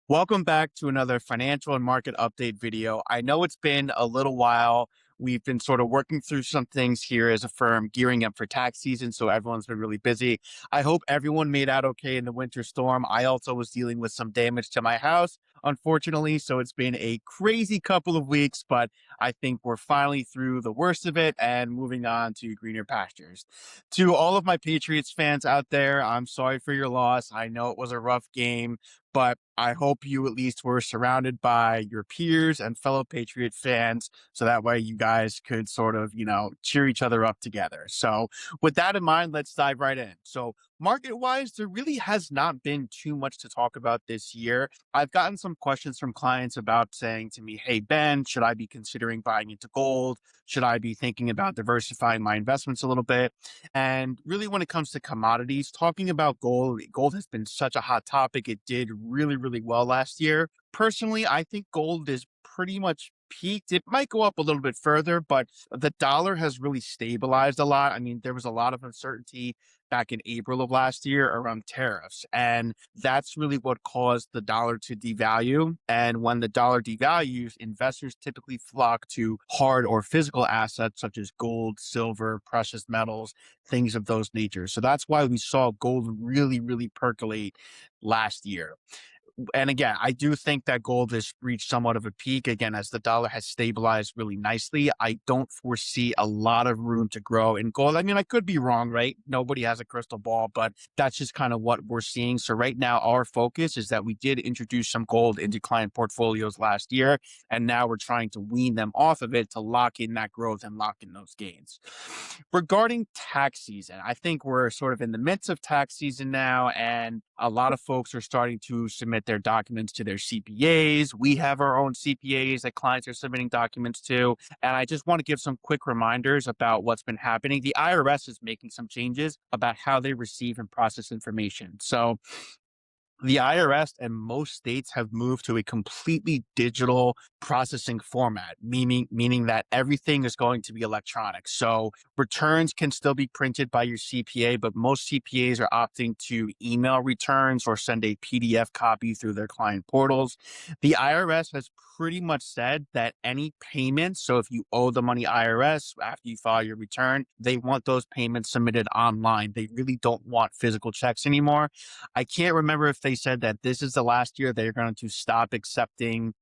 Welcome back to another financial and market update video. I know it's been a little while. We've been sort of working through some things here as a firm, gearing up for tax season. So everyone's been really busy. I hope everyone made out okay in the winter storm. I also was dealing with some damage to my house, unfortunately. So it's been a crazy couple of weeks, but I think we're finally through the worst of it and moving on to greener pastures. To all of my Patriots fans out there, I'm sorry for your loss. I know it was a rough game, but I hope you at least were surrounded by your peers and fellow Patriot fans. So that way you guys could sort of, cheer each other up together. So with that in mind, let's dive right in. So market wise, there really has not been too much to talk about this year. I've gotten some questions from clients about saying to me, hey, Ben, should I be considering buying into gold? Should I be thinking about diversifying my investments a little bit? And really, when it comes to commodities, talking about gold has been such a hot topic. It did really, really well last year. Personally, I think gold is pretty much peaked. It might go up a little bit further, but the dollar has really stabilized a lot. I mean, there was a lot of uncertainty back in April of last year around tariffs. And that's really what caused the dollar to devalue. And when the dollar devalues, investors typically flock to hard or physical assets such as gold, silver, precious metals, things of those natures. So that's why we saw gold really, really percolate last year. And again, I do think that gold has reached somewhat of a peak. Again, as the dollar has stabilized really nicely, I don't foresee a lot of room to grow in gold. I mean, I could be wrong, right? Nobody has a crystal ball, but that's just kind of what we're seeing. So right now, our focus is that we did introduce some gold into client portfolios last year, and now we're trying to wean them off of it to lock in that growth and lock in those gains. Regarding tax season, I think we're sort of in the midst of tax season now, and a lot of folks are starting to submit their documents to their CPAs. We have our own CPAs that clients are submitting documents to. And I just want to give some quick reminders about what's been happening. The IRS is making some changes about how they receive and process information. So the IRS and most states have moved to a completely digital processing format, meaning that everything is going to be electronic. So returns can still be printed by your CPA, but most CPAs are opting to email returns or send a PDF copy through their client portals. The IRS has pretty much said that any payments, so if you owe the money IRS after you file your return, they want those payments submitted online. They really don't want physical checks anymore. I can't remember if they said that this is the last year they're going to stop accepting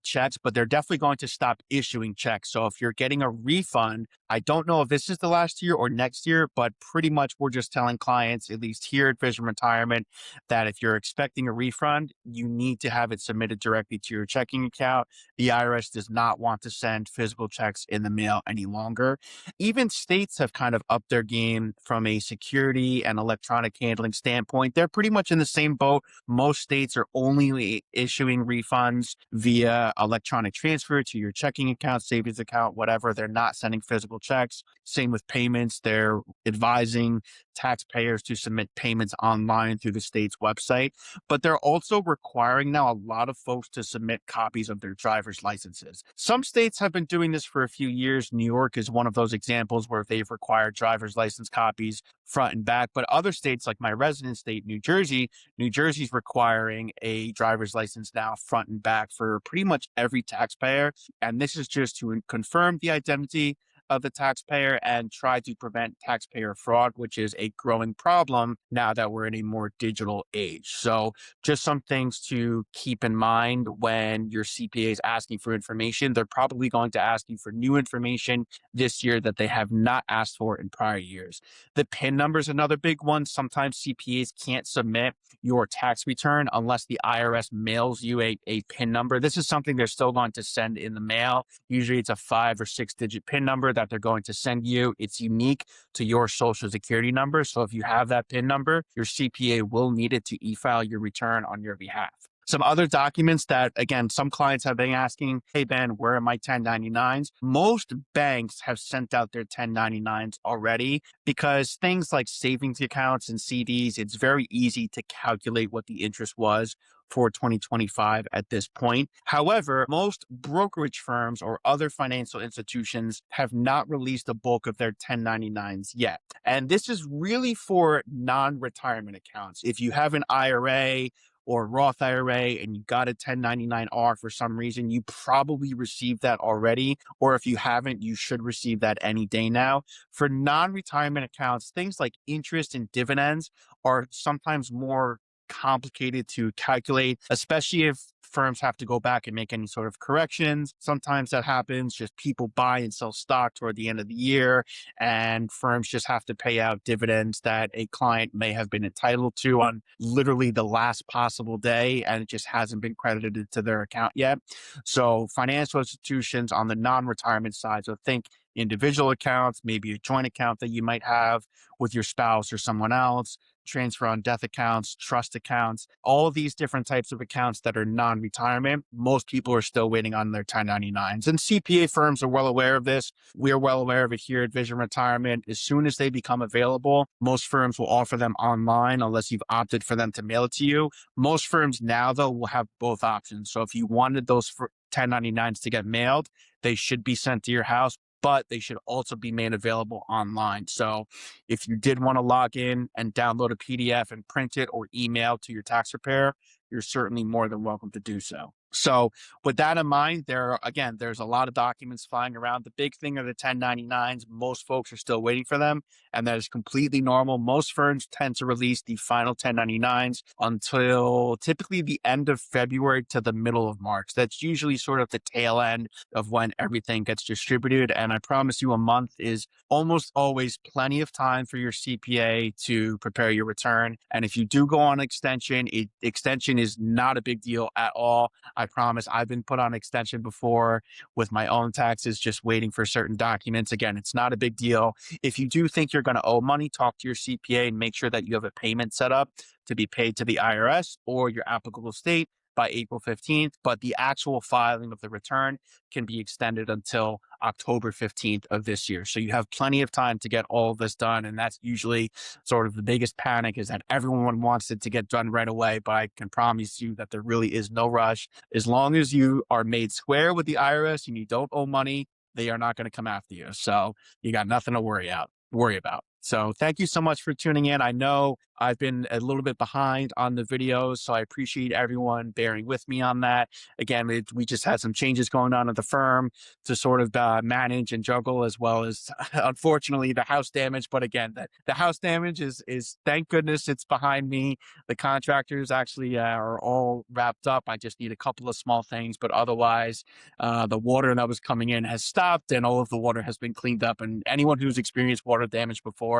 checks, but they're definitely going to stop issuing checks. So if you're getting a refund, I don't know if this is the last year or next year, but pretty much we're just telling clients, at least here at Vision Retirement, that if you're expecting a refund, you need to have it submitted directly to your checking account. The IRS does not want to send physical checks in the mail any longer. Even states have kind of upped their game from a security and electronic handling standpoint. They're pretty much in the same boat. Most states are only issuing refunds via electronic transfer to your checking account, savings account, whatever. They're not sending physical checks. Same with payments. They're advising taxpayers to submit payments online through the state's website, but they're also requiring now a lot of folks to submit copies of their driver's licenses. Some states have been doing this for a few years. New York is one of those examples where they've required driver's license copies front and back, but other states like my resident state, New Jersey's requiring a driver's license now front and back for pretty much every taxpayer. And this is just to confirm the identity of the taxpayer and try to prevent taxpayer fraud, which is a growing problem now that we're in a more digital age. So just some things to keep in mind when your CPA is asking for information. They're probably going to ask you for new information this year that they have not asked for in prior years. The PIN number is another big one. Sometimes CPAs can't submit your tax return unless the IRS mails you a PIN number. This is something they're still going to send in the mail. Usually it's a 5 or 6 digit PIN number that they're going to send you. It's unique to your social security number. So if you have that PIN number, your CPA will need it to e-file your return on your behalf. Some other documents that, again, some clients have been asking, hey, Ben, where are my 1099s? Most banks have sent out their 1099s already because things like savings accounts and CDs, it's very easy to calculate what the interest was for 2025 at this point. However, most brokerage firms or other financial institutions have not released the bulk of their 1099s yet. And this is really for non-retirement accounts. If you have an IRA or Roth IRA and you got a 1099-R for some reason, you probably received that already. Or if you haven't, you should receive that any day now. For non-retirement accounts, things like interest and dividends are sometimes more complicated to calculate, especially if firms have to go back and make any sort of corrections. Sometimes that happens, just people buy and sell stock toward the end of the year, and firms just have to pay out dividends that a client may have been entitled to on literally the last possible day, and it just hasn't been credited to their account yet. So financial institutions on the non-retirement side, so think individual accounts, maybe a joint account that you might have with your spouse or someone else, transfer on death accounts, trust accounts, all of these different types of accounts that are non-retirement. Most people are still waiting on their 1099s. And CPA firms are well aware of this. We are well aware of it here at Vision Retirement. As soon as they become available, most firms will offer them online unless you've opted for them to mail it to you. Most firms now, though, will have both options. So if you wanted those 1099s to get mailed, they should be sent to your house, but they should also be made available online. So if you did want to log in and download a PDF and print it or email to your tax preparer, you're certainly more than welcome to do so. So with that in mind, there's a lot of documents flying around. The big thing are the 1099s. Most folks are still waiting for them, and that is completely normal. Most firms tend to release the final 1099s until typically the end of February to the middle of March. That's usually sort of the tail end of when everything gets distributed. And I promise you, a month is almost always plenty of time for your CPA to prepare your return. And if you do go on extension, extension is not a big deal at all. I promise. I've been put on extension before with my own taxes, just waiting for certain documents. Again, it's not a big deal. If you do think you're going to owe money, talk to your CPA and make sure that you have a payment set up to be paid to the IRS or your applicable state by April 15th, but the actual filing of the return can be extended until October 15th of this year. So you have plenty of time to get all of this done. And that's usually sort of the biggest panic, is that everyone wants it to get done right away. But I can promise you that there really is no rush. As long as you are made square with the IRS and you don't owe money, they are not going to come after you. So you got nothing to worry about. So thank you so much for tuning in. I know I've been a little bit behind on the videos, so I appreciate everyone bearing with me on that. Again, we just had some changes going on at the firm to sort of manage and juggle, as well as, unfortunately, the house damage. But again, the house damage is thank goodness it's behind me. The contractors actually are all wrapped up. I just need a couple of small things, but otherwise, the water that was coming in has stopped and all of the water has been cleaned up. And anyone who's experienced water damage before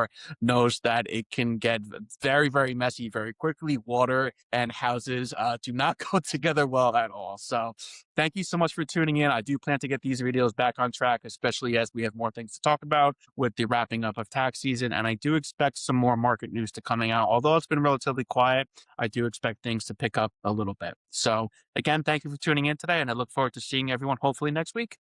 knows that it can get very, very messy very quickly. Water and houses do not go together well at all. So thank you so much for tuning in. I do plan to get these videos back on track, especially as we have more things to talk about with the wrapping up of tax season. And I do expect some more market news to coming out. Although it's been relatively quiet, I do expect things to pick up a little bit. So again, thank you for tuning in today, and I look forward to seeing everyone hopefully next week.